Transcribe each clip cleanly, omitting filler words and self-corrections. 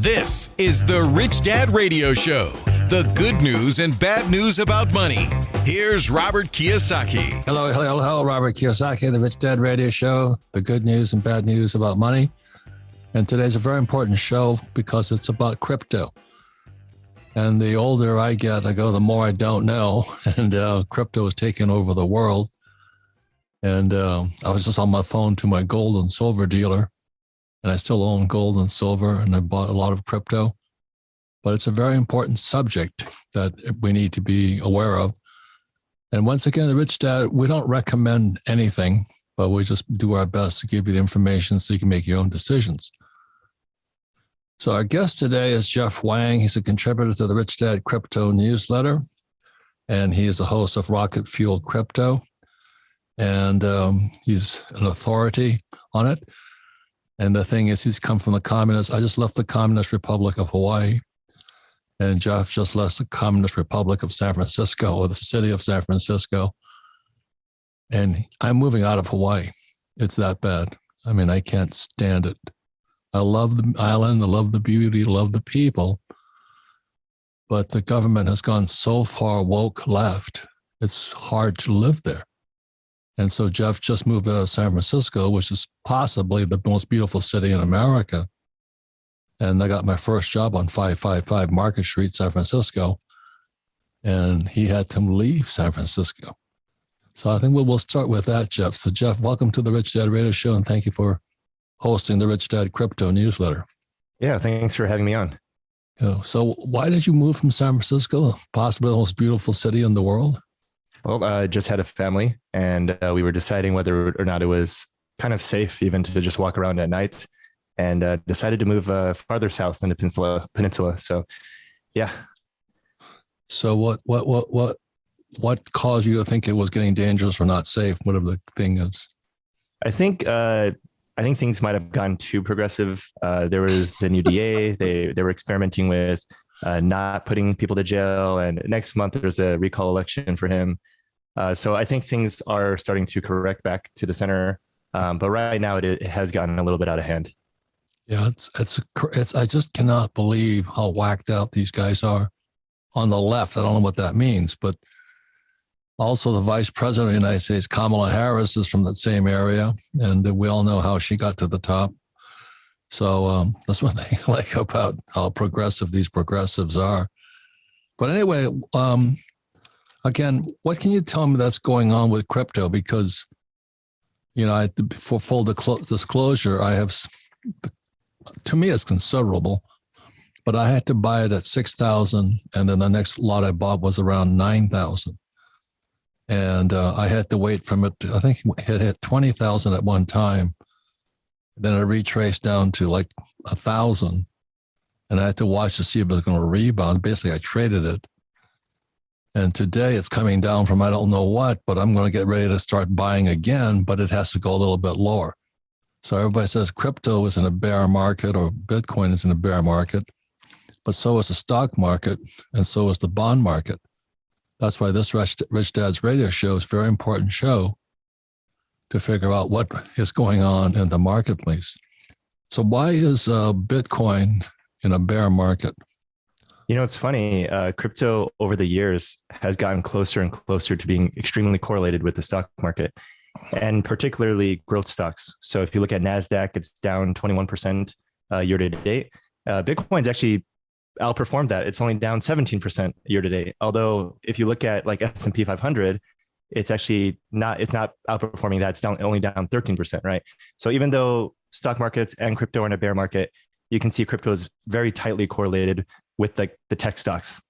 This is the Rich Dad Radio Show, the good news and bad news about money. Here's Robert Kiyosaki. Hello, Robert Kiyosaki, the Rich Dad Radio Show, the good news and bad news about money. And today's a very important show because it's about crypto. And the older I get, I go, the more I don't know. And crypto is taking over the world. And I was just on my phone to my gold and silver dealer. And I still own gold and silver, and I bought a lot of crypto. But it's a very important subject that we need to be aware of. And once again, the Rich Dad, we don't recommend anything, but we just do our best to give you the information so you can make your own decisions. So our guest today is Jeff Wang. He's a contributor to the Rich Dad Crypto newsletter, and he is the host of Rocket Fuel Crypto. And he's an authority on it. And the thing is, he's come from the communist. I just left the Communist Republic of Hawaii. And Jeff just left the Communist Republic of San Francisco, or the city of San Francisco. And I'm moving out of Hawaii. It's that bad. I mean, I can't stand it. I love the island. I love the beauty. I love the people. But the government has gone so far woke left, it's hard to live there. And so Jeff just moved out of San Francisco, which is possibly the most beautiful city in America. And I got my first job on 555 Market Street, San Francisco. And he had to leave San Francisco. So I think we'll start with that, Jeff. So Jeff, welcome to the Rich Dad Radio Show, and thank you for hosting the Rich Dad Crypto newsletter. Yeah, thanks for having me on. So why did you move from San Francisco, possibly the most beautiful city in the world? Well, I just had a family, and we were deciding whether or not it was kind of safe even to just walk around at night, and decided to move farther south in the peninsula. So, yeah. So what caused you to think it was getting dangerous or not safe, whatever the thing is? I think things might have gotten too progressive. There was the new DA. They were experimenting with not putting people to jail, and next month there's a recall election for him. So I think things are starting to correct back to the center, but right now it has gotten a little bit out of hand. Yeah, it's I just cannot believe how whacked out these guys are on the left. I don't know what that means, but also the Vice President of the United States, Kamala Harris, is from that same area, and we all know how she got to the top. So that's one thing I like about how progressive these progressives are. But anyway, again, what can you tell me that's going on with crypto? Because, you know, for full disclosure, I have, to me, it's considerable, but I had to buy it at 6,000, and then the next lot I bought was around 9,000. And I had to wait from it. I think it hit 20,000 at one time. Then it retraced down to like 1,000, and I had to watch to see if it was going to rebound. Basically, I traded it. And today it's coming down from I don't know what, but I'm going to get ready to start buying again, but it has to go a little bit lower. So everybody says crypto is in a bear market or Bitcoin is in a bear market, but so is the stock market and so is the bond market. That's why this Rich Dad's Radio Show is a very important show to figure out what is going on in the marketplace. So why is Bitcoin in a bear market? You know, it's funny. Crypto over the years has gotten closer and closer to being extremely correlated with the stock market, and particularly growth stocks. So if you look at NASDAQ, it's down 21% year to date. Bitcoin's actually outperformed that. It's only down 17% year to date. Although if you look at like S&P 500, it's actually not, it's not outperforming that. It's only down 13%, right? So even though stock markets and crypto are in a bear market, you can see crypto is very tightly correlated with like the tech stocks.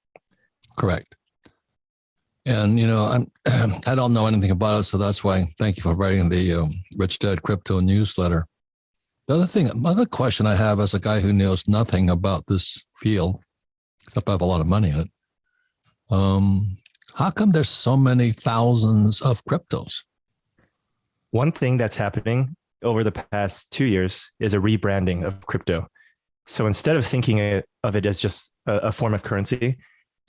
Correct. And, you know, I don't know anything about it, so that's why thank you for writing the Rich Dad Crypto newsletter. The other question I have as a guy who knows nothing about this field, except I have a lot of money in it, how come there's so many thousands of cryptos? One thing that's happening over the past 2 years is a rebranding of crypto. So instead of thinking of it as just a form of currency,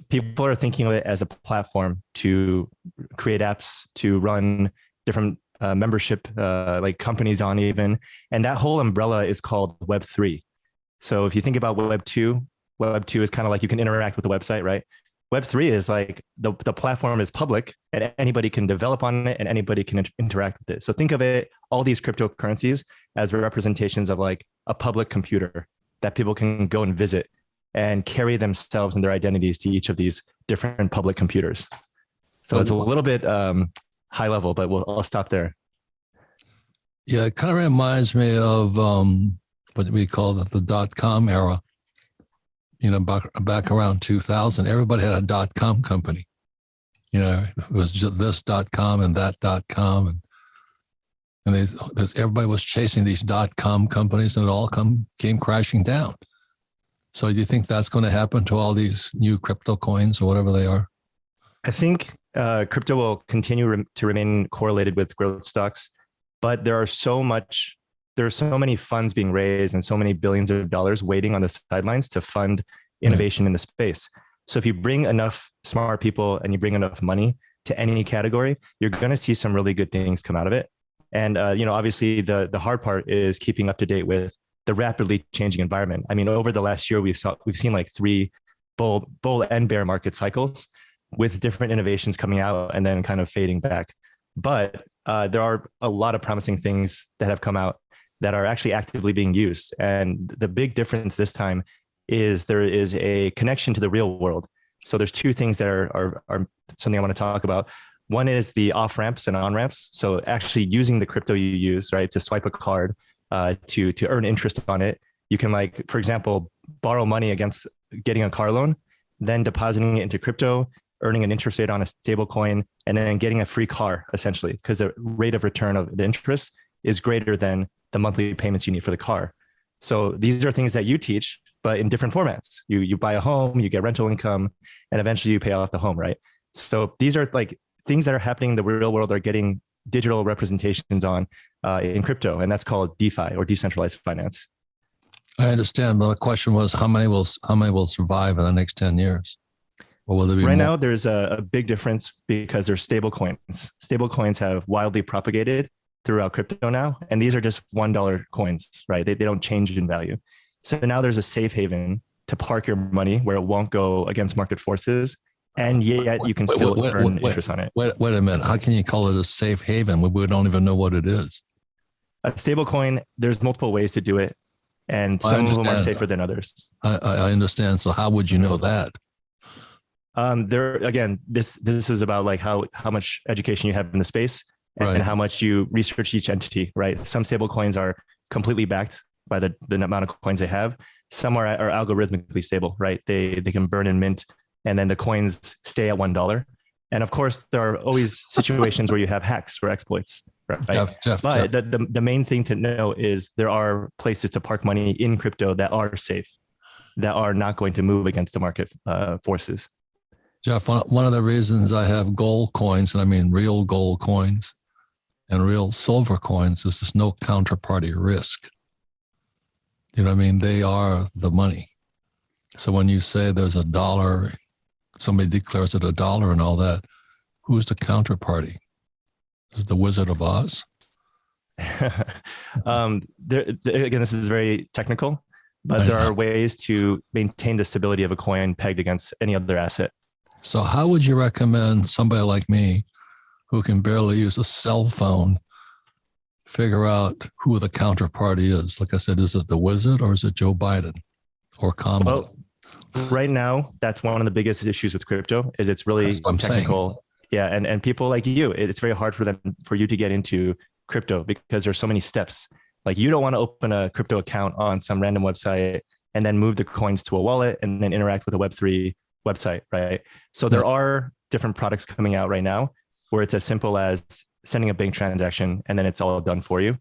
people are thinking of it as a platform to create apps, to run different membership like companies on even. And that whole umbrella is called Web3. So if you think about Web 2 is kind of like you can interact with the website, right? Web 3 is like the platform is public and anybody can develop on it and anybody can interact with it. So think of it, all these cryptocurrencies as representations of like a public computer that people can go and visit and carry themselves and their identities to each of these different public computers. So it's a little bit high level, but I'll stop there. Yeah, it kind of reminds me of what we call the .com era. You know, back around 2000, everybody had a .com company. You know, it was just this .com and that .com, and everybody was chasing these .com companies, and it all came crashing down. So do you think that's going to happen to all these new crypto coins or whatever they are? I think crypto will continue to remain correlated with growth stocks, but there are so many funds being raised and so many billions of dollars waiting on the sidelines to fund innovation in the space. So if you bring enough smart people and you bring enough money to any category, you're going to see some really good things come out of it. And obviously the hard part is keeping up to date with the rapidly changing environment. I mean, over the last year, we've seen like 3 bull and bear market cycles with different innovations coming out and then kind of fading back. But there are a lot of promising things that have come out that are actually actively being used. And the big difference this time is there is a connection to the real world. So there's 2 things that are something I want to talk about. One is the off ramps and on ramps. So actually using the crypto you use, right, to swipe a card to earn interest on it. You can, like, for example, borrow money against getting a car loan, then depositing it into crypto, earning an interest rate on a stable coin, and then getting a free car, essentially, because the rate of return of the interest is greater than the monthly payments you need for the car. So these are things that you teach, but in different formats. You buy a home, you get rental income, and eventually you pay off the home, right? So these are like things that are happening in the real world are getting digital representations on in crypto, and that's called DeFi, or decentralized finance. I understand, but the question was how many will survive in the next 10 years? Or will there be right more? now, there's a big difference because there's stable coins. Stable coins have wildly propagated throughout crypto now, and these are just $1 coins, right? They don't change in value. So now there's a safe haven to park your money where it won't go against market forces, and yet you can still earn interest on it. Wait a minute. How can you call it a safe haven? We don't even know what it is. A stable coin, there's multiple ways to do it, and some of them are safer than others. I understand. So how would you know that? There again, this is about like how much education you have in the space and how much you research each entity, right? Some stable coins are completely backed by the amount of coins they have. Some are algorithmically stable, right? They can burn and mint, and then the coins stay at $1. And of course, there are always situations where you have hacks or exploits, right? Jeff. The main thing to know is there are places to park money in crypto that are safe, that are not going to move against the market forces. Jeff, one of the reasons I have gold coins, and I mean real gold coins and real silver coins, is there's no counterparty risk. You know what I mean? They are the money. So when you say there's $1, somebody declares it $1 and all that, who's the counterparty? Is it the Wizard of Oz? Again, this is very technical, but there are ways to maintain the stability of a coin pegged against any other asset. So how would you recommend somebody like me who can barely use a cell phone figure out who the counterparty is? Like I said, is it the Wizard or is it Joe Biden or Kamala? Well, right now, that's one of the biggest issues with crypto is it's really technical. Yeah. And people like you, it's very hard for you to get into crypto because there's so many steps. Like you don't want to open a crypto account on some random website and then move the coins to a wallet and then interact with a Web3 website, right? So there are different products coming out right now where it's as simple as sending a bank transaction and then it's all done for you.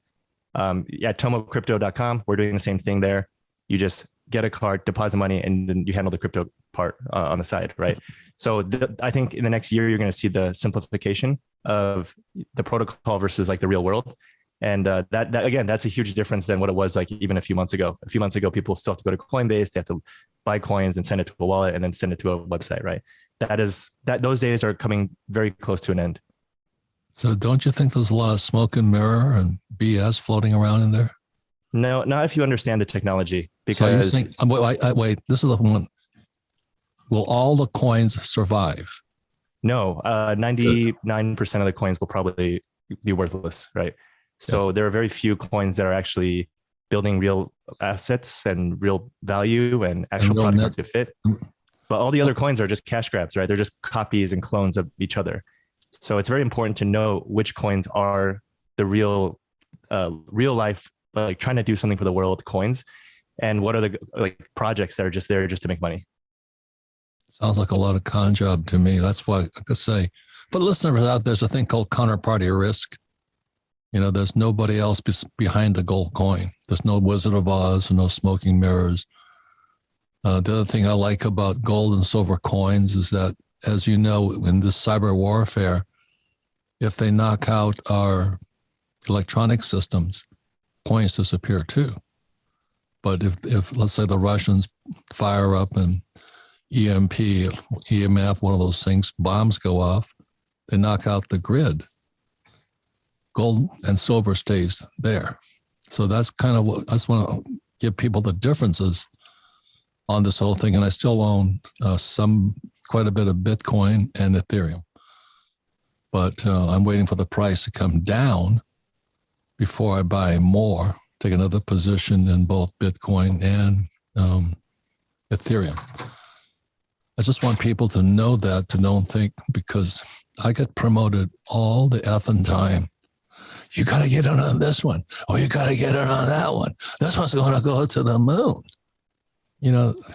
At tomocrypto.com, we're doing the same thing there. You just get a card, deposit money, and then you handle the crypto part on the side, right? So I think in the next year, you're going to see the simplification of the protocol versus like the real world. And that again, that's a huge difference than what it was like even a few months ago. A few months ago, people still have to go to Coinbase, they have to buy coins and send it to a wallet and then send it to a website, right? Those days are coming very close to an end. So don't you think there's a lot of smoke and mirror and BS floating around in there? No, not if you understand the technology. So you Because think, wait, this is the one. Will all the coins survive? no, 99% of the coins will probably be worthless, right? So there are very few coins that are actually building real assets and real value and actual product market fit. But all the other coins are just cash grabs, right? They're just copies and clones of each other. So it's very important to know which coins are the real life, like trying to do something for the world coins, and what are the like projects that are just there just to make money. Sounds like a lot of con job to me. That's why I could say, for the listeners out, there's a thing called counterparty risk. There's nobody else behind the gold coin. There's no Wizard of Oz and no smoking mirrors. The other thing I like about gold and silver coins is that, as you know, in this cyber warfare, if they knock out our electronic systems, coins disappear too. But if let's say the Russians fire up an EMP, EMF, one of those things, bombs go off, they knock out the grid. Gold and silver stays there. So that's kind of what I just want to give people the differences on this whole thing. And I still own quite a bit of Bitcoin and Ethereum. But I'm waiting for the price to come down before I buy more, take another position in both Bitcoin and Ethereum. I just want people to know that, to don't think, because I get promoted all the effing time. You got to get in on this one. Oh, you got to get in on that one. This one's going to go to the moon.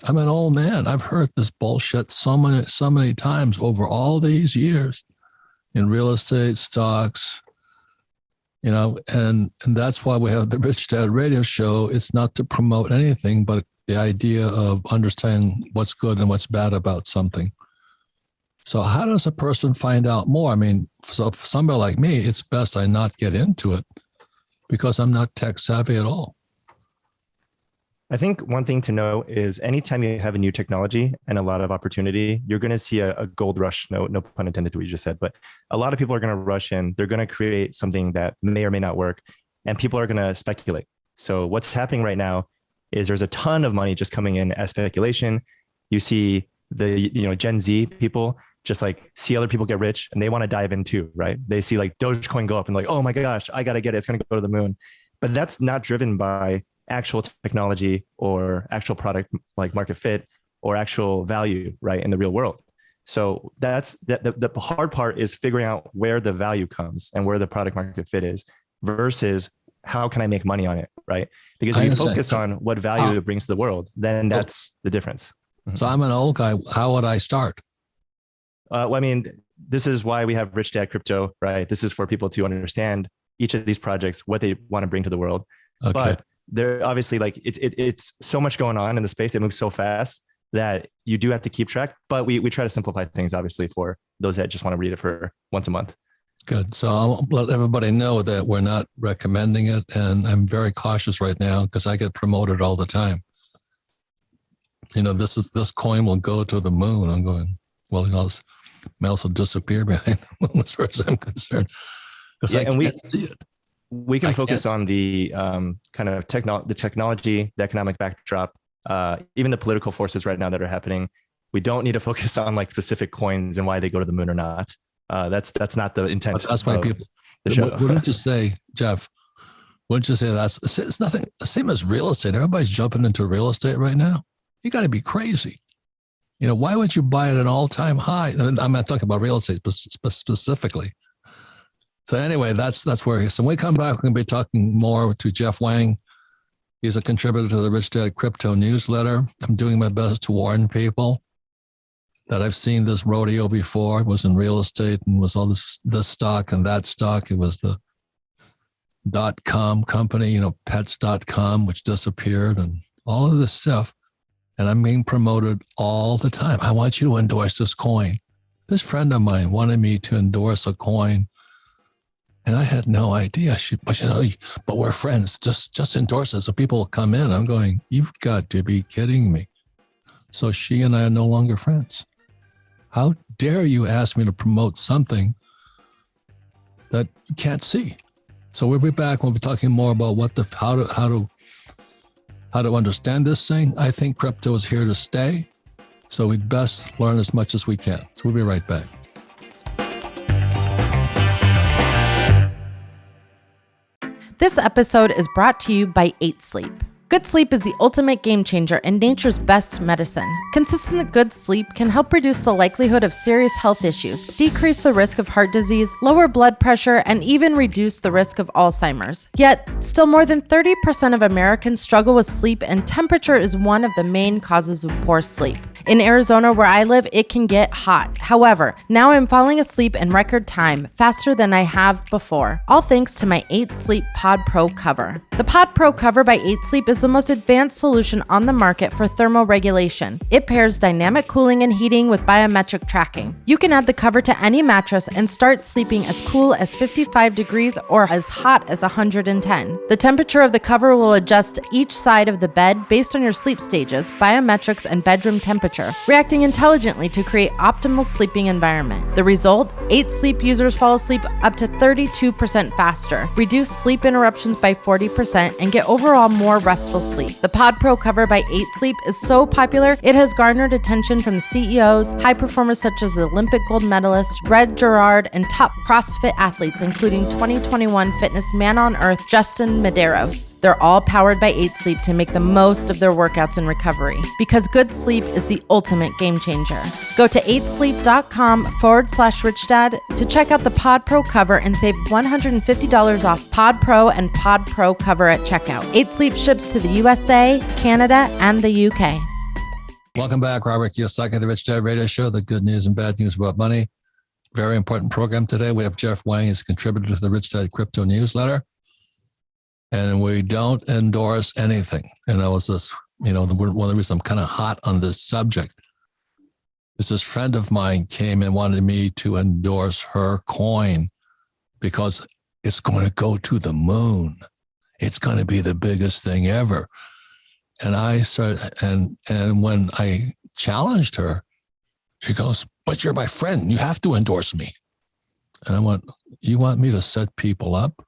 I'm an old man. I've heard this bullshit so many times over all these years in real estate, stocks, and that's why we have the Rich Dad Radio Show. It's not to promote anything, but the idea of understanding what's good and what's bad about something. So how does a person find out more? I mean, so for somebody like me, it's best I not get into it because I'm not tech savvy at all. I think one thing to know is anytime you have a new technology and a lot of opportunity, you're going to see a gold rush. No pun intended to what you just said, but a lot of people are going to rush in. They're going to create something that may or may not work, and people are going to speculate. So what's happening right now is there's a ton of money just coming in as speculation. You see the Gen Z people just like see other people get rich and they want to dive in too, right? They see like Dogecoin go up and like, oh my gosh, I got to get it. It's going to go to the moon. But that's not driven by actual technology or actual product like market fit or actual value, right, in the real world. So that's the hard part is figuring out where the value comes and where the product market fit is versus how can I make money on it, right? Because if you focus on what value it brings to the world, then that's the difference. So I'm an old guy. How would I start? Well, I mean, this is why we have Rich Dad Crypto, right? This is for people to understand each of these projects, what they want to bring to the world. Okay. But they're obviously like, it's so much going on in the space. It moves so fast that you do have to keep track, but we try to simplify things, obviously, for those that just want to read it for once a month. Good. So I'll let everybody know that we're not recommending it. And I'm very cautious right now because I get promoted all the time. This coin will go to the moon. I'm going, well, it may also disappear behind the moon as far as I'm concerned. Because I can't see it. We can focus on the kind of the technology, the economic backdrop, even the political forces right now that are happening. We don't need to focus on like specific coins and why they go to the moon or not. That's not the intent. That's why people. Wouldn't you say, Jeff? Wouldn't you say it's nothing the same as real estate? Everybody's jumping into real estate right now. You got to be crazy. Why would you buy at an all-time high? I'm not talking about real estate specifically. So anyway, that's where. So when we come back, we're going to be talking more to Jeff Wang. He's a contributor to the Rich Dad Crypto newsletter. I'm doing my best to warn people that I've seen this rodeo before. It was in real estate and was all this stock and that stock. It was the .com company, pets.com, which disappeared and all of this stuff. And I'm being promoted all the time. I want you to endorse this coin. This friend of mine wanted me to endorse a coin. And I had no idea. But we're friends. Just endorse it so people will come in. I'm going, you've got to be kidding me. So she and I are no longer friends. How dare you ask me to promote something that you can't see? So we'll be back. We'll be talking more about how to how to understand this thing. I think crypto is here to stay. So we'd best learn as much as we can. So we'll be right back. This episode is brought to you by 8 Sleep. Good sleep is the ultimate game changer and nature's best medicine. Consistent good sleep can help reduce the likelihood of serious health issues, decrease the risk of heart disease, lower blood pressure, and even reduce the risk of Alzheimer's. Yet, still more than 30% of Americans struggle with sleep, and temperature is one of the main causes of poor sleep. In Arizona, where I live, it can get hot. However, now I'm falling asleep in record time, faster than I have before, all thanks to my 8 Sleep Pod Pro cover. The Pod Pro cover by 8 Sleep is the most advanced solution on the market for thermoregulation. It pairs dynamic cooling and heating with biometric tracking. You can add the cover to any mattress and start sleeping as cool as 55 degrees or as hot as 110. The temperature of the cover will adjust each side of the bed based on your sleep stages, biometrics, and bedroom temperature, reacting intelligently to create optimal sleeping environment. The result? 8 Sleep users fall asleep up to 32% faster, reduce sleep interruptions by 40%, and get overall more restful sleep. The Pod Pro cover by 8 Sleep is so popular, it has garnered attention from the CEOs, high performers such as the Olympic gold medalist Red Gerard, and top CrossFit athletes, including 2021 fitness man on earth Justin Medeiros. They're all powered by 8 Sleep to make the most of their workouts and recovery, because good sleep is the ultimate game changer. Go to 8sleep.com/richdad to check out the Pod Pro cover and save $150 off Pod Pro and Pod Pro cover at checkout. 8 Sleep ships to the USA, Canada, and the UK. Welcome back, Robert Kiyosaki, the Rich Dad Radio Show, the good news and bad news about money. Very important program today. We have Jeff Wang as a contributor to the Rich Dad Crypto newsletter. And we don't endorse anything. And I was just, one of the reasons I'm kind of hot on this subject is this friend of mine came and wanted me to endorse her coin because it's going to go to the moon. It's going to be the biggest thing ever. And I started, and when I challenged her, she goes, "But you're my friend. You have to endorse me." And I went, "You want me to set people up?"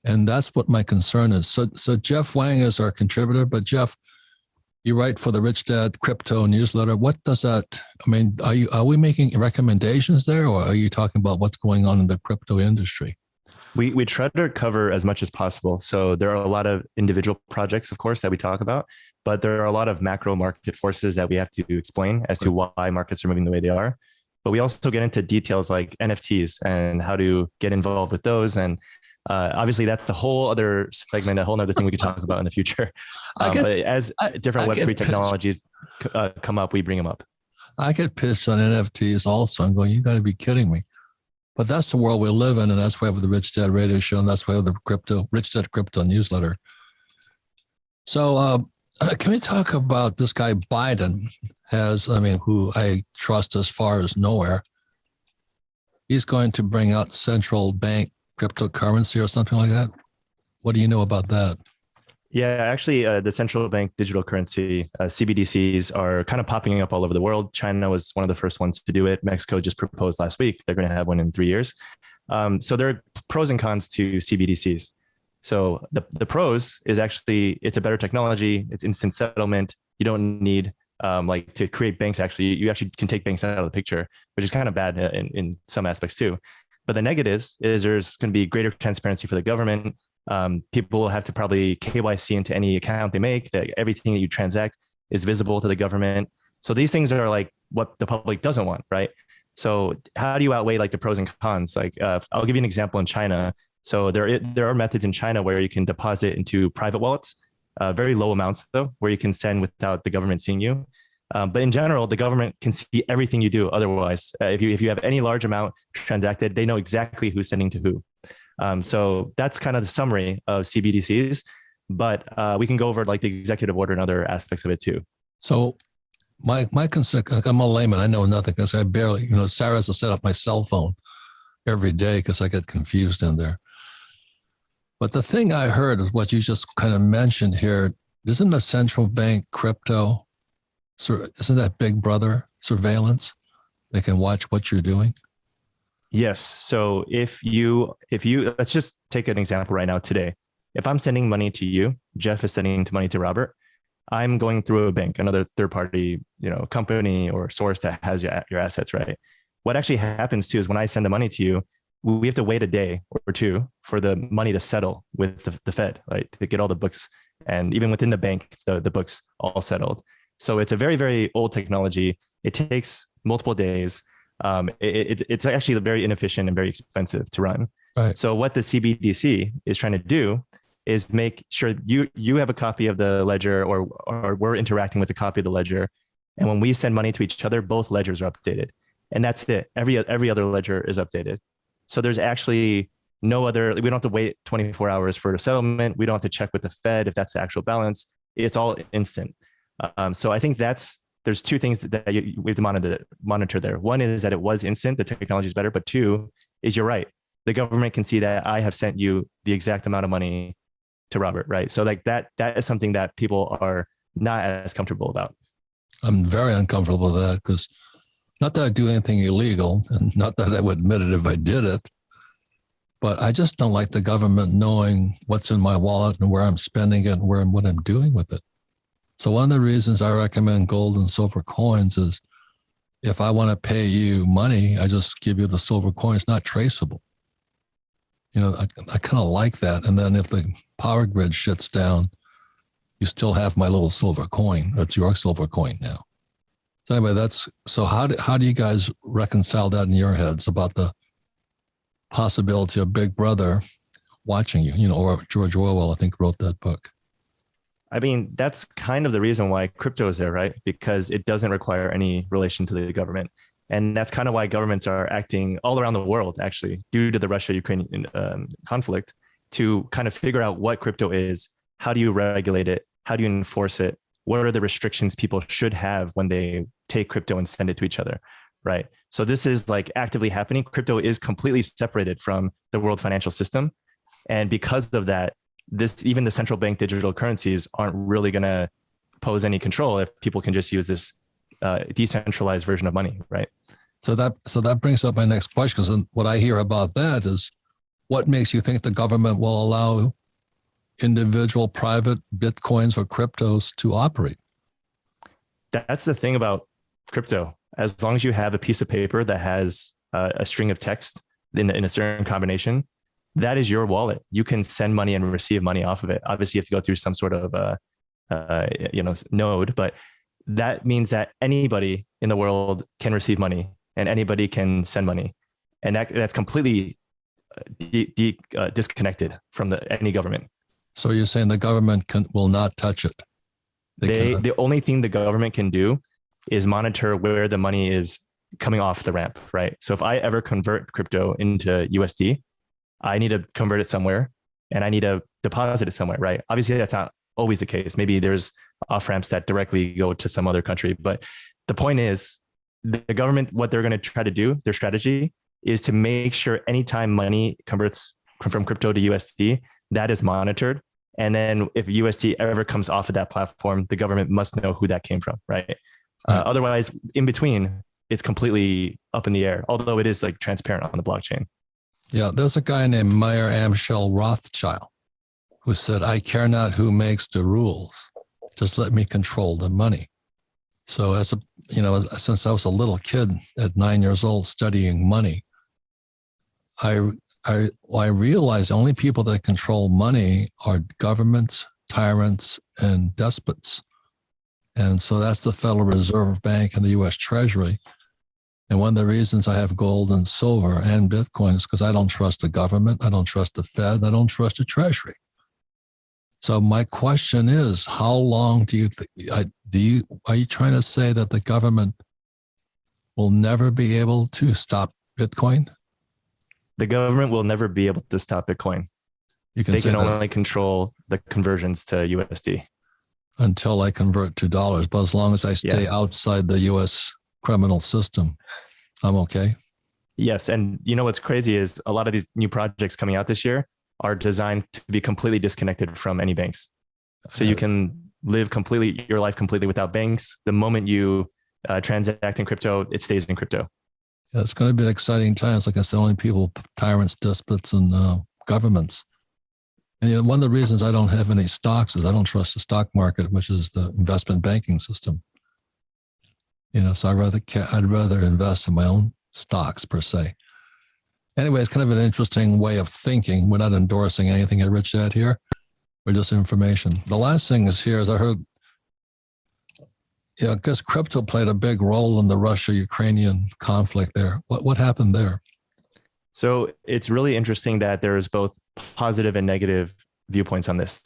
And that's what my concern is. So Jeff Wang is our contributor, but Jeff, you write for the Rich Dad Crypto newsletter. What does that, are we making recommendations there, or are you talking about what's going on in the crypto industry? We try to cover as much as possible. So there are a lot of individual projects, of course, that we talk about, but there are a lot of macro market forces that we have to explain as to why markets are moving the way they are. But we also get into details like NFTs and how to get involved with those. And obviously, that's a whole other segment, a whole other thing we could talk about in the future. But as different Web3 technologies come up, we bring them up. I get pitched on NFTs also. I'm going, you got to be kidding me. But that's the world we live in, and that's why we have the Rich Dad Radio Show, and that's why we have the Rich Dad Crypto newsletter. So can we talk about this guy Biden who I trust as far as nowhere? He's going to bring out central bank cryptocurrency or something like that. What do you know about that? Yeah, actually, the central bank digital currency, CBDCs, are kind of popping up all over the world. China was one of the first ones to do it. Mexico just proposed last week. They're going to have one in 3 years. So there are pros and cons to CBDCs. So the pros is actually, it's a better technology. It's instant settlement. You don't need to create banks. Actually, you actually can take banks out of the picture, which is kind of bad in some aspects too. But the negatives is there's going to be greater transparency for the government. People will have to probably KYC into any account they make, that everything that you transact is visible to the government. So these things are like what the public doesn't want, right? So how do you outweigh like the pros and cons? I'll give you an example in China. So there are methods in China where you can deposit into private wallets, very low amounts though, where you can send without the government seeing you. But in general, the government can see everything you do. Otherwise, if you have any large amount transacted, they know exactly who's sending to who. So that's kind of the summary of CBDCs, but we can go over like the executive order and other aspects of it too. So my concern, I'm a layman, I know nothing because I barely, Sarah has to set up my cell phone every day because I get confused in there. But the thing I heard is what you just kind of mentioned here. Isn't a central bank crypto, isn't that big brother surveillance? They can watch what you're doing. Yes. So if you, let's just take an example right now today. If I'm sending money to you Jeff is sending money to Robert, I'm going through a bank, another third party, company or source that has your assets, right? What actually happens too is when I send the money to you, we have to wait a day or two for the money to settle with the Fed, right? To get all the books, and even within the bank, the books all settled. So it's a very, very old technology. It takes multiple days. It's actually very inefficient and very expensive to run. Right. So what the CBDC is trying to do is make sure you have a copy of the ledger, or we're interacting with a copy of the ledger. And when we send money to each other, both ledgers are updated. And that's it. Every other ledger is updated. So there's actually no other, we don't have to wait 24 hours for a settlement. We don't have to check with the Fed if that's the actual balance. It's all instant. So I think there's two things that we have to monitor there. One is that it was instant, the technology is better, but two is you're right. The government can see that I have sent you the exact amount of money to Robert, right? So like that is something that people are not as comfortable about. I'm very uncomfortable with that, because not that I do anything illegal, and not that I would admit it if I did it, but I just don't like the government knowing what's in my wallet and where I'm spending it and what I'm doing with it. So one of the reasons I recommend gold and silver coins is if I want to pay you money, I just give you the silver coin. It's not traceable. I kind of like that. And then if the power grid shuts down, you still have my little silver coin. It's your silver coin now. So anyway, so how do you guys reconcile that in your heads about the possibility of Big Brother watching you, or George Orwell, I think, wrote that book. I mean, that's kind of the reason why crypto is there, right? Because it doesn't require any relation to the government. And that's kind of why governments are acting all around the world, actually, due to the Russia-Ukraine conflict, to kind of figure out what crypto is, how do you regulate it, how do you enforce it, what are the restrictions people should have when they take crypto and send it to each other, right? So this is like actively happening. Crypto is completely separated from the world financial system. And because of that, even the central bank digital currencies aren't really going to pose any control if people can just use this decentralized version of money, right? So that brings up my next question, because what I hear about that is, what makes you think the government will allow individual private Bitcoins or cryptos to operate? That's the thing about crypto. As long as you have a piece of paper that has a string of text in a certain combination, that is your wallet. You can send money and receive money off of it. Obviously, you have to go through some sort of node, but that means that anybody in the world can receive money and anybody can send money, and that's completely disconnected from any government. So you're saying the government will not touch it? The only thing the government can do is monitor where the money is coming off the ramp, right? So if I ever convert crypto into USD, I need to convert it somewhere and I need to deposit it somewhere, right? Obviously, that's not always the case. Maybe there's off ramps that directly go to some other country. But the point is, the government, what they're going to try to do, their strategy is to make sure anytime money converts from crypto to USD, that is monitored. And then if USD ever comes off of that platform, the government must know who that came from, right? Otherwise, in between, it's completely up in the air, although it is like transparent on the blockchain. Yeah, there's a guy named Meyer Amschel Rothschild who said, "I care not who makes the rules, just let me control the money." So since I was a little kid at 9 years old studying money, I realized the only people that control money are governments, tyrants, and despots. And so that's the Federal Reserve Bank and the U.S. Treasury. And one of the reasons I have gold and silver and Bitcoin is because I don't trust the government, I don't trust the Fed, I don't trust the Treasury. So my question is, how long do you think, are you trying to say that the government will never be able to stop Bitcoin? The government will never be able to stop Bitcoin. They can only control the conversions to USD. Until I convert to dollars. But as long as I stay outside the U.S. criminal system, I'm okay. Yes. And what's crazy is a lot of these new projects coming out this year are designed to be completely disconnected from any banks. So you can live your life completely without banks. The moment you transact in crypto, it stays in crypto. Yeah, it's going to be an exciting time. It's like I said, only people, tyrants, despots, and governments. And one of the reasons I don't have any stocks is I don't trust the stock market, which is the investment banking system. So I'd rather invest in my own stocks per se. Anyway, it's kind of an interesting way of thinking. We're not endorsing anything at Rich Dad here. We're just information. The last thing is I heard, I guess crypto played a big role in the Russia-Ukrainian conflict there. What happened there? So it's really interesting that there's both positive and negative viewpoints on this,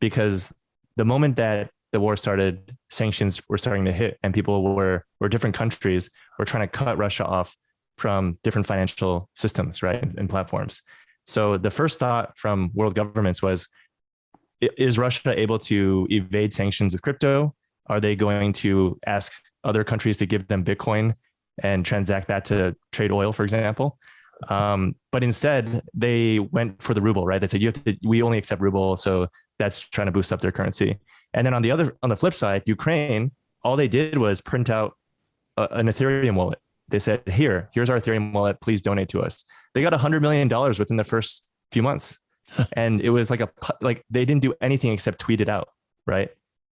because the moment that the war started, sanctions were starting to hit, and different countries were trying to cut Russia off from different financial systems, right, and platforms. So the first thought from world governments was, is Russia able to evade sanctions with crypto? Are they going to ask other countries to give them Bitcoin and transact that to trade oil, for example? But instead, they went for the ruble, right? They said, we only accept ruble, so that's trying to boost up their currency. And then on the flip side, Ukraine, all they did was print out an Ethereum wallet. They said, here's our Ethereum wallet, please donate to us. They got $100 million within the first few months. And it was like they didn't do anything except tweet it out, right?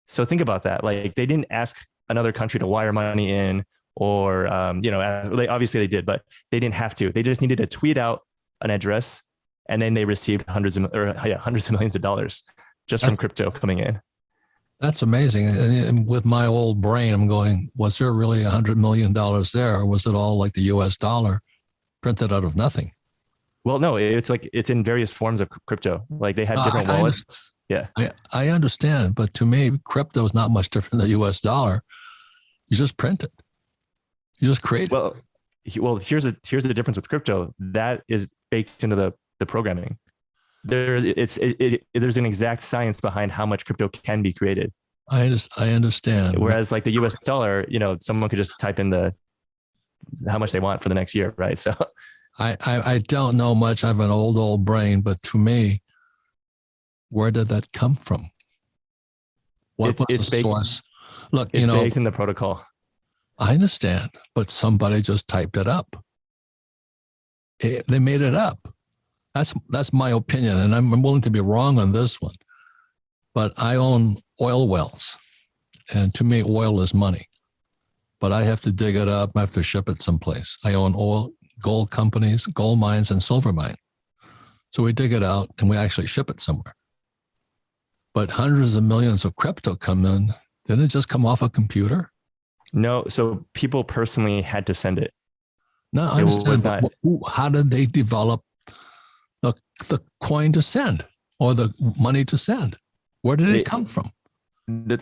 So think about that. Like, they didn't ask another country to wire money in, or, obviously they did, but they didn't have to. They just needed to tweet out an address, and then they received hundreds of millions of dollars just from crypto coming in. That's amazing. And with my old brain, I'm going, was there really $100 million there? Or was it all like the US dollar printed out of nothing? Well, no, it's in various forms of crypto. Like, they had different wallets. Yeah. I understand. But to me, crypto is not much different than the US dollar. You just print it. You just create it. Well, here's the difference with crypto. That is baked into the programming. There's an exact science behind how much crypto can be created. I understand. Whereas like the US dollar, someone could just type in how much they want for the next year, right? So I don't know much. I have an old brain, but to me, where did that come from? What was the source? Look, it's baked in the protocol. I understand, but somebody just typed it up. They made it up. That's my opinion, and I'm willing to be wrong on this one. But I own oil wells, and to me, oil is money. But I have to dig it up. I have to ship it someplace. I own gold companies, gold mines, and silver mines. So we dig it out, and we actually ship it somewhere. But hundreds of millions of crypto come in. Didn't it just come off a computer? No, so people personally had to send it. No, I understand. But how did they develop the coin to send, or the money to send? Where did it come from?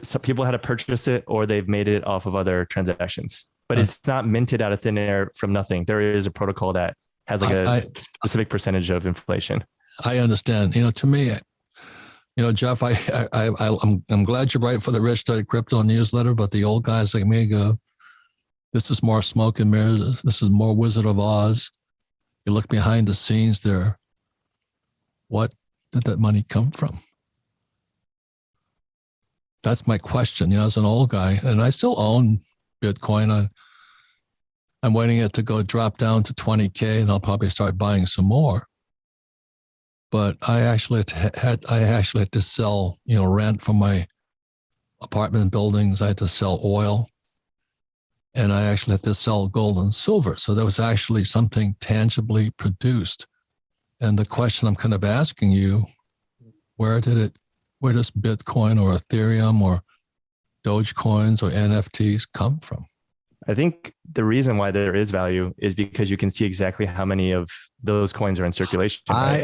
Some people had to purchase it, or they've made it off of other transactions. But it's not minted out of thin air from nothing. There is a protocol that has a specific percentage of inflation. I understand. To me, Jeff, I'm glad you write for the Rich Dad Crypto newsletter, but the old guys like me go, this is more smoke and mirrors. This is more Wizard of Oz. You look behind the scenes there. What did that money come from? That's my question. As an old guy, and I still own Bitcoin. I'm waiting it to go drop down to 20K, and I'll probably start buying some more. But I actually had to sell, rent from my apartment buildings. I had to sell oil, and I actually had to sell gold and silver. So there was actually something tangibly produced. And the question I'm kind of asking you, where does Bitcoin or Ethereum or Dogecoins or NFTs come from? I think the reason why there is value is because you can see exactly how many of those coins are in circulation. Right?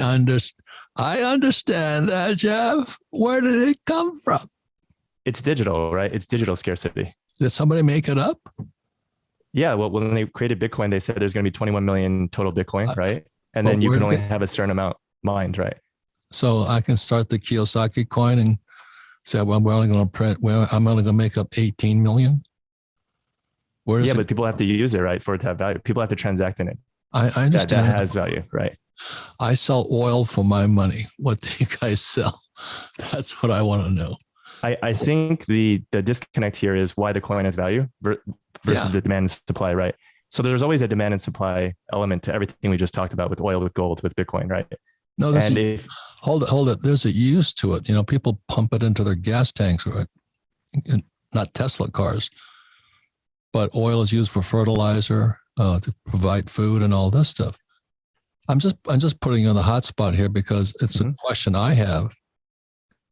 I understand that, Jeff. Where did it come from? It's digital, right? It's digital scarcity. Did somebody make it up? Yeah. Well, when they created Bitcoin, they said there's going to be 21 million total Bitcoin, right? And then you can only have a certain amount mined, right? So I can start the Kiyosaki coin and say, well, we're only going to print, I'm only going to make up 18 million. But people have to use it, right, for it to have value. People have to transact in it. I understand. That has value, right? I sell oil for my money. What do you guys sell? That's what I want to know. I think the disconnect here is why the coin has value versus the demand and supply, right? So there's always a demand and supply element to everything we just talked about with oil, with gold, with Bitcoin, right? No, hold it. There's a use to it. People pump it into their gas tanks, or not Tesla cars, but oil is used for fertilizer, to provide food and all this stuff. I'm just putting you on the hot spot here because it's a question I have,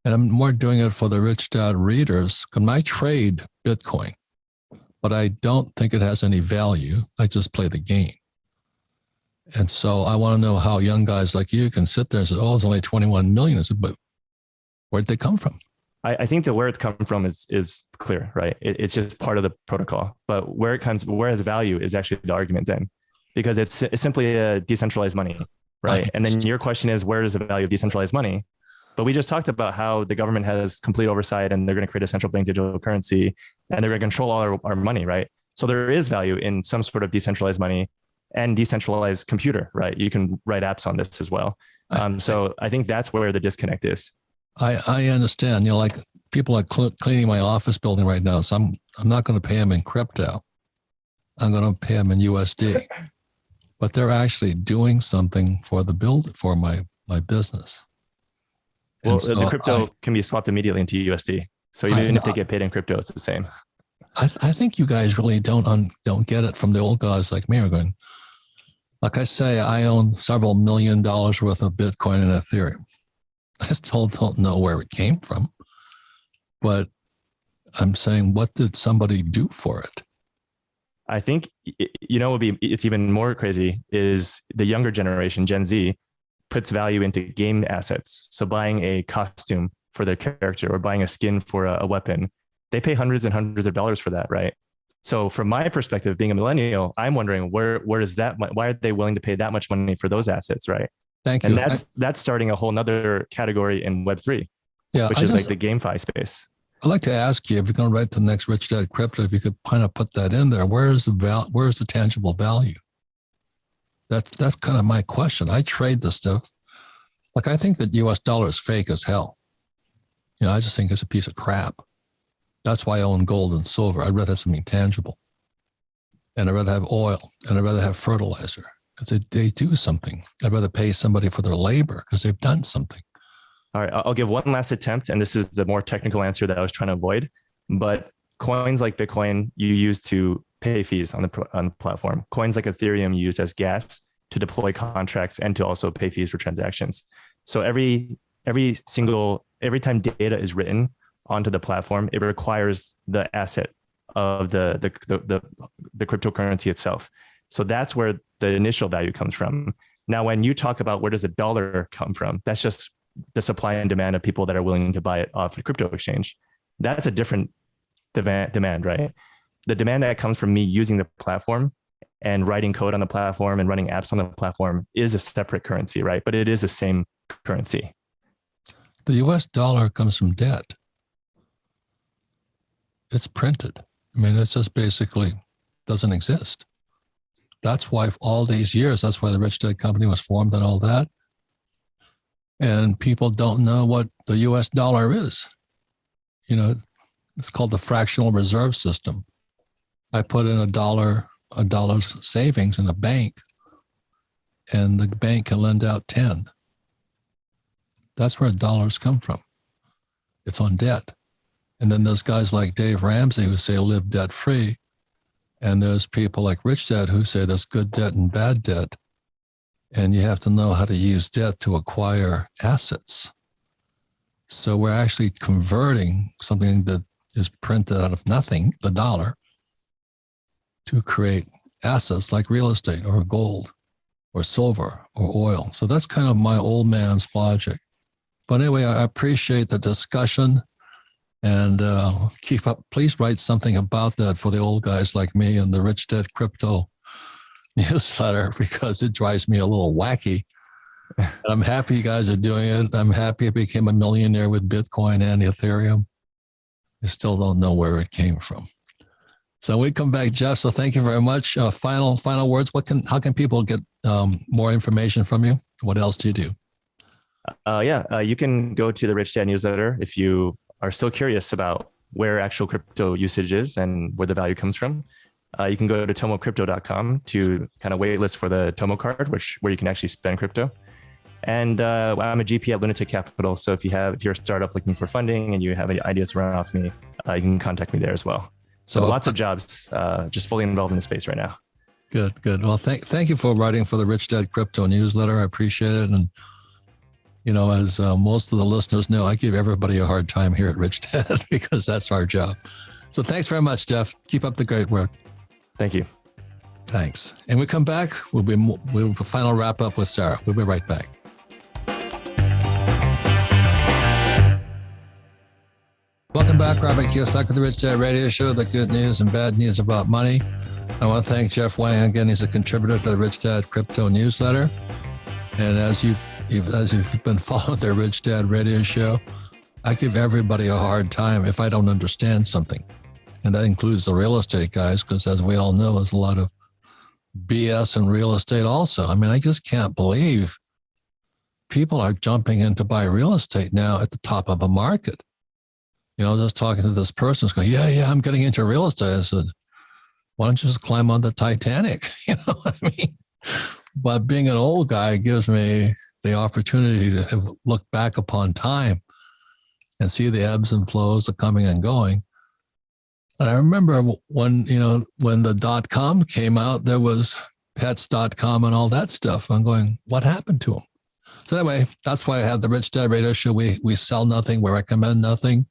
and I'm more doing it for the Rich Dad readers. Can I trade Bitcoin? But I don't think it has any value. I just play the game. And so I want to know how young guys like you can sit there and say, oh, it's only 21 million. I said, but where'd they come from? I think that where it's come from is clear, right? It's just part of the protocol. But where it has value is actually the argument then, because it's simply a decentralized money, right? And then your question is, where is the value of decentralized money? But we just talked about how the government has complete oversight and they're going to create a central bank digital currency and they're going to control all our money, right? So there is value in some sort of decentralized money and decentralized computer, right? You can write apps on this as well. So I think that's where the disconnect is. I understand, like people are cleaning my office building right now. So I'm not going to pay them in crypto. I'm going to pay them in USD, but they're actually doing something for my business. Well, so the crypto can be swapped immediately into USD. So even if they get paid in crypto, it's the same. I think you guys really don't get it from the old guys like me are going. Like I say, I own several $1 million worth of Bitcoin and Ethereum. I still don't know where it came from, but I'm saying, what did somebody do for it? I think, it's even more crazy is the younger generation, Gen Z, puts value into game assets. So buying a costume for their character or buying a skin for a weapon, they pay hundreds and hundreds of dollars for that, right? So from my perspective, being a millennial, I'm wondering where is that? Why are they willing to pay that much money for those assets, right? Thank you. And that's starting a whole nother category in Web3, which is like the GameFi space. I'd like to ask you, if you're going to write the next Rich Dad Crypto, if you could kind of put that in there, where's the tangible value? That's kind of my question. I trade this stuff. Like, I think that US dollar is fake as hell. I just think it's a piece of crap. That's why I own gold and silver. I'd rather have something tangible. And I'd rather have oil, and I'd rather have fertilizer because they do something. I'd rather pay somebody for their labor because they've done something. All right, I'll give one last attempt, and this is the more technical answer that I was trying to avoid. But coins like Bitcoin, you use to pay fees on the platform. Coins like Ethereum, you use as gas to deploy contracts and to also pay fees for transactions. So every time data is written onto the platform, it requires the asset of the cryptocurrency itself. So that's where the initial value comes from. Now, when you talk about where does the dollar come from, that's just the supply and demand of people that are willing to buy it off the crypto exchange. That's a different demand, right? The demand that comes from me using the platform and writing code on the platform and running apps on the platform is a separate currency, right? But it is the same currency. The US dollar comes from debt. It's printed. I mean, it's just basically doesn't exist. That's why all these years, that's why the Rich Dad Company was formed and all that. And people don't know what the US dollar is. It's called the fractional reserve system. I put in a dollar's savings in a bank, and the bank can lend out 10. That's where dollars come from. It's on debt. And then there's guys like Dave Ramsey who say live debt free. And there's people like Rich Dad who say there's good debt and bad debt. And you have to know how to use debt to acquire assets. So we're actually converting something that is printed out of nothing, the dollar, to create assets like real estate or gold or silver or oil. So that's kind of my old man's logic. But anyway, I appreciate the discussion, and keep up. Please write something about that for the old guys like me and the Rich Dad Crypto newsletter, because it drives me a little wacky. And I'm happy you guys are doing it. I'm happy I became a millionaire with Bitcoin and Ethereum. I still don't know where it came from. So we come back, Jeff. So thank you very much. Final words. How can people get more information from you? What else do you do? You can go to the Rich Dad newsletter if you are still curious about where actual crypto usage is and where the value comes from. You can go to tomocrypto.com to kind of wait list for the Tomo card, where you can actually spend crypto. And I'm a GP at Lunatic Capital. So if you're a startup looking for funding and you have any ideas to run off me, you can contact me there as well. So lots of jobs, just fully involved in the space right now. Good. Well, thank you for writing for the Rich Dad Crypto newsletter. I appreciate it. And, as most of the listeners know, I give everybody a hard time here at Rich Dad because that's our job. So thanks very much, Jeff. Keep up the great work. Thank you. Thanks. And we come back, we'll final wrap up with Sarah. We'll be right back. Welcome back, Robert Kiyosaki, the Rich Dad Radio Show, the good news and bad news about money. I want to thank Jeff Wang again. He's a contributor to the Rich Dad Crypto newsletter. And as you've been following the Rich Dad Radio Show, I give everybody a hard time if I don't understand something. And that includes the real estate guys, because as we all know, there's a lot of BS in real estate also. I mean, I just can't believe people are jumping in to buy real estate now at the top of a market. Just talking to this person, going, yeah, I'm getting into real estate. I said, why don't you just climb on the Titanic? But being an old guy gives me the opportunity to look back upon time and see the ebbs and flows, the coming and going. And I remember when the .com came out, there was pets.com and all that stuff. I'm going, what happened to them? So anyway, that's why I have the Rich Dad Radio Show. We sell nothing, we recommend nothing,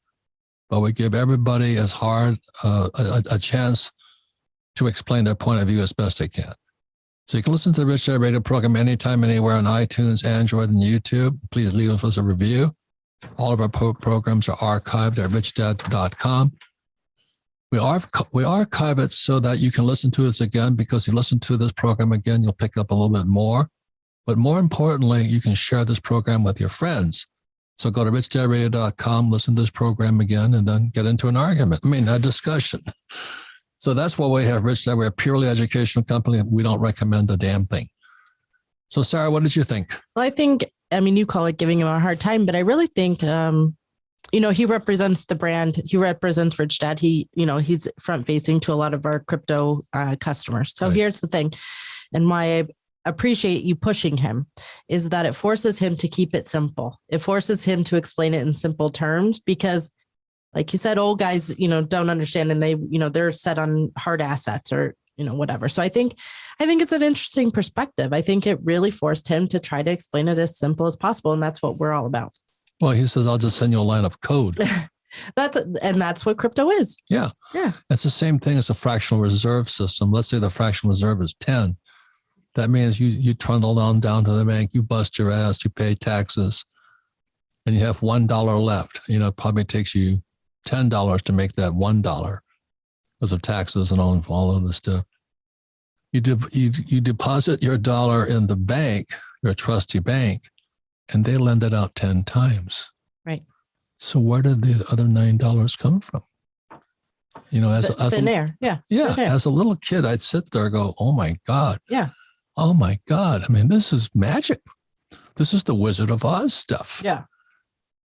but we give everybody as hard a chance to explain their point of view as best they can. So you can listen to the Rich Dad Radio program anytime, anywhere on iTunes, Android, and YouTube. Please leave us a review. All of our programs are archived at richdad.com. We archive it so that you can listen to us again, because you listen to this program again, you'll pick up a little bit more. But more importantly, you can share this program with your friends. So go to richdadradio.com, listen to this program again, and then get into a discussion. So that's why we have Rich Dad. We're a purely educational company. We don't recommend a damn thing. So Sarah, what did you think? Well, you call it giving him a hard time, but I really think, he represents the brand. He represents Rich Dad. He's front facing to a lot of our crypto customers. So Right. Here's the thing. And why I appreciate you pushing him is that it forces him to keep it simple. It forces him to explain it in simple terms, because like you said, old guys, don't understand, and they're set on hard assets or, whatever. So I think it's an interesting perspective. I think it really forced him to try to explain it as simple as possible. And that's what we're all about. Well, he says, I'll just send you a line of code. That's what crypto is. Yeah. Yeah. It's the same thing as a fractional reserve system. Let's say the fractional reserve is 10. That means you trundle on down to the bank, you bust your ass, you pay taxes, and you have $1 left. It probably takes you $10 to make that $1 because of taxes and all of this stuff. You deposit your dollar in the bank, your trusty bank, and they lend it out 10 times. Right. So where did the other $9 come from? Thin air. Yeah. Yeah. Thin air. As a little kid, I'd sit there and go, oh my God. Yeah. Oh my God. This is magic. This is the Wizard of Oz stuff. Yeah.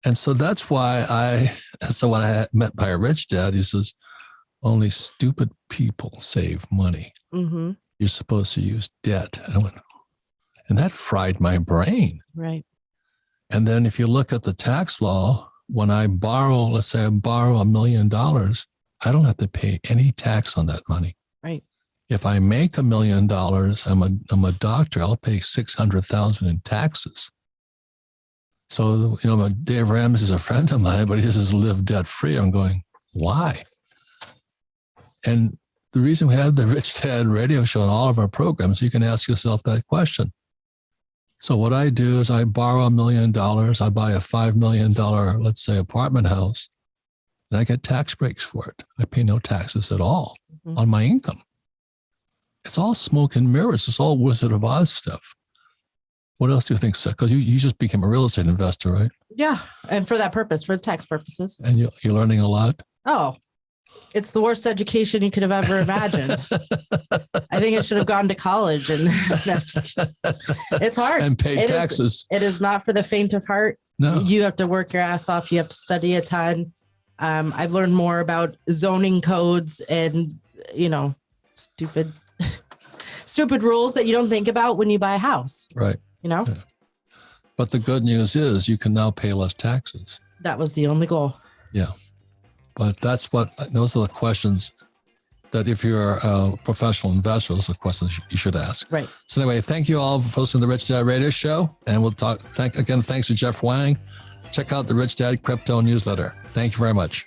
And so that's why when I met my Rich Dad, he says, only stupid people save money. Mm-hmm. You're supposed to use debt. And I went, and that fried my brain. Right. And then if you look at the tax law, when I borrow, let's say I borrow $1 million, I don't have to pay any tax on that money. Right. If I make $1 million, I'm a doctor, I'll pay $600,000 in taxes. So, Dave Ramsey is a friend of mine, but he says live debt free. I'm going, why? And the reason we have the Rich Dad Radio Show and all of our programs, you can ask yourself that question. So what I do is I borrow $1 million, I buy a $5 million, let's say, apartment house, and I get tax breaks for it. I pay no taxes at all on my income. It's all smoke and mirrors. It's all Wizard of Oz stuff. What else do you think, sir? Because you just became a real estate investor, right? Yeah. And for that purpose, for tax purposes. And you're learning a lot? Oh, it's the worst education you could have ever imagined. I think I should have gone to college, and it's hard. And paid taxes. It is not for the faint of heart. No. You have to work your ass off. You have to study a ton. I've learned more about zoning codes and, stupid rules that you don't think about when you buy a house. Right. Yeah. But the good news is you can now pay less taxes. That was the only goal. Yeah. But those are the questions that if you're a professional investor, those are the questions you should ask. Right. So anyway, thank you all for listening to the Rich Dad Radio Show. And we'll talk, thanks to Jeff Wang. Check out the Rich Dad Crypto newsletter. Thank you very much.